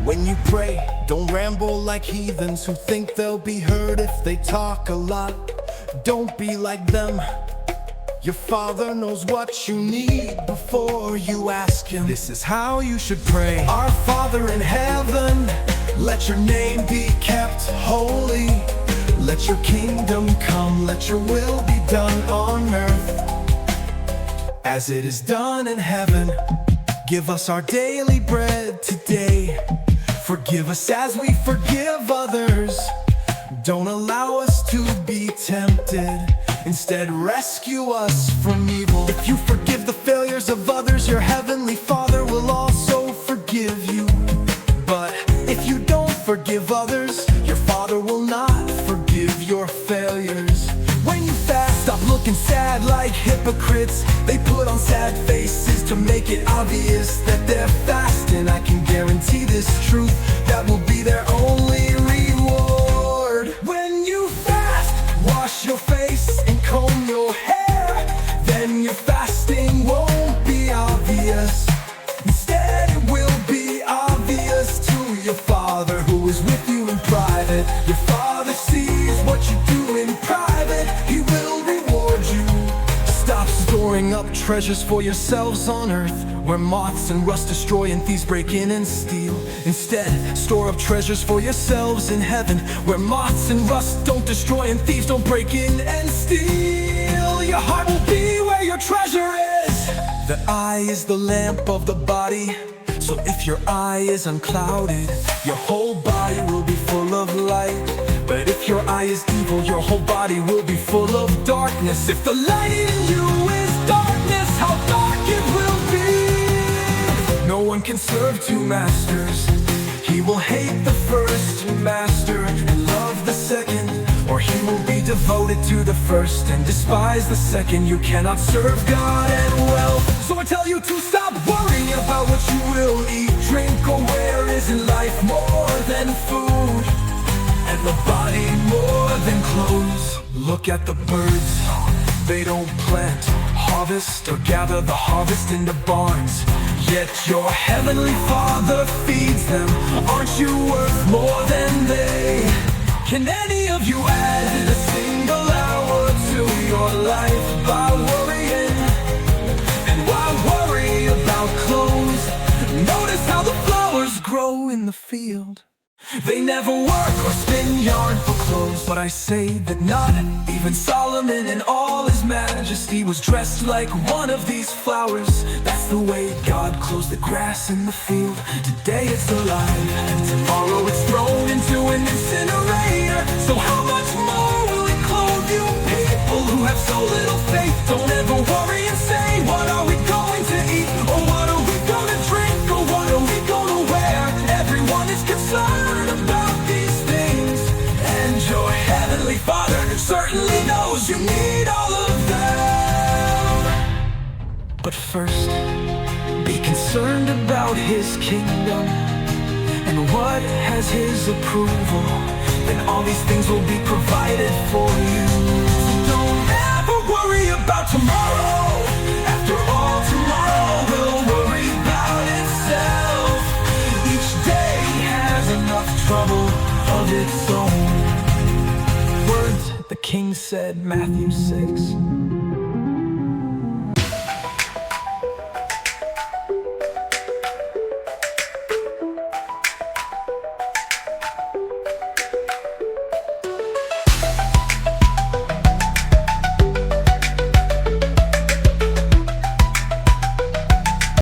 When you pray, don't ramble like heathens who think they'll be heard if they talk a lot. Don't be like them. Your Father knows what you need before you ask Him. This is how you should pray. Our Father in heaven, let your name be kept holy. Let your kingdom come, let your will be done on earth as it is done in heaven. Give us our daily bread today. Forgive us as we forgive others. Don't allow us to be tempted. Instead, rescue us from evil. If you forgive the failures of others, your heavenly Father will also forgive you. But if you don't forgive others, your Father will not forgive your failures. When you fast, stop looking sad like hypocrites. They put on sad faces to make it obvious that they're fasting. I can guarantee this truth, that will be their only reward. When you fast, wash your face and comb your hair. Then your fasting won't be obvious. Instead, it will be obvious to your Father who is with you in private. Your Father sees what you do in private. He will reward you. Stop storing up treasures for yourselves on earth, where moths and rust destroy and thieves break in and steal. Instead, store up treasures for yourselves in heaven, where moths and rust don't destroy and thieves don't break in and steal. Your heart will be where your treasure is. The eye is the lamp of the body. So if your eye is unclouded, your whole body will be full of light. But if your eye is evil, your whole body will be full of darkness. If the light in you is darkness, how dark it will be. No one can serve two masters. He will hate the first master and love the second, or he will be devoted to the first and despise the second. You cannot serve God and wealth. So I tell you to stop worrying about what you will eat, drink, or wear. Isn't life more than food, and the body more than clothes? Look at the birds. They don't plant, harvest, or gather the harvest into barns, yet your heavenly Father feeds them. Aren't you worth more than they? Can any of you add a single hour to your life by worrying? And why worry about clothes? Notice how the flowers grow in the field. They never work or spin yarn for clothes. But I say that not even Solomon in all his majesty was dressed like one of these flowers. That's the way God clothes the grass in the field. Today it's alive, and tomorrow it's thrown into an incinerator. So how much more will it clothe you? People who have so little faith. Don't ever worry and say, what are we going to eat? Or what are we gonna drink? Or what are we gonna wear? Everyone is concerned about these things, and your heavenly Father certainly knows you need all of them. But first, be concerned about His kingdom and what has His approval. Then all these things will be provided for you. So don't ever worry about tomorrow. After all, tomorrow will worry about itself. Each day has enough trouble of its own. Words the King said, Matthew 6.